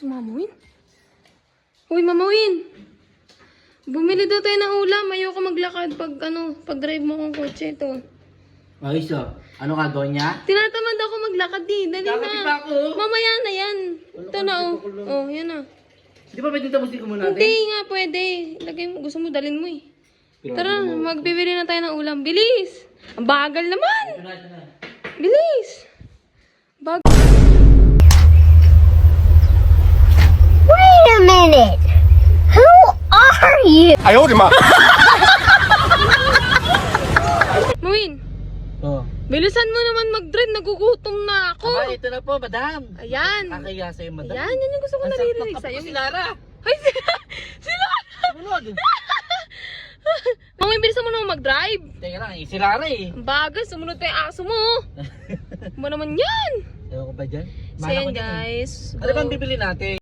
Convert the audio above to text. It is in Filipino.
Mama Win? Uy, Mama Win! Bumili daw tayo ng ulam. Ayoko maglakad pag drive mo kong kotse ito. Ayos ah. Ano ka doon niya? Tinatamad ako maglakad Dali Kakatid na. pa ako. Mamaya na yan. Ito na oh. Oh, yan na. Di ba pwede tapusin ko muna natin? Hindi nga pwede. Lagay mo, gusto mo dalhin mo eh. Pero Tara, ano mo? magbibili na tayo ng ulam. Bilis! Ang bagal naman! Ito na. Bilis! Bag... Wait a minute! Who are you? Ayaw, di ma. Mawin, Oh. bilisan mo naman mag-drive. Nagugutom na ako. Aba, ito na po, madam. Ayan. Kakaya sa'yo, madam. Ayan, yan yung gusto ko Ang sarap naririnig ng kape sa'yo. ko si Lara. Ay, sila! Sumunod. Mawin, bilisan mo naman mag-drive. Teka lang, si Lara eh. Ang bagal, sumunod tayo aso mo. Ano naman yan? Ewan ko ba dyan? So Mahal yan ko dyan eh. guys. Ano bang bibili natin?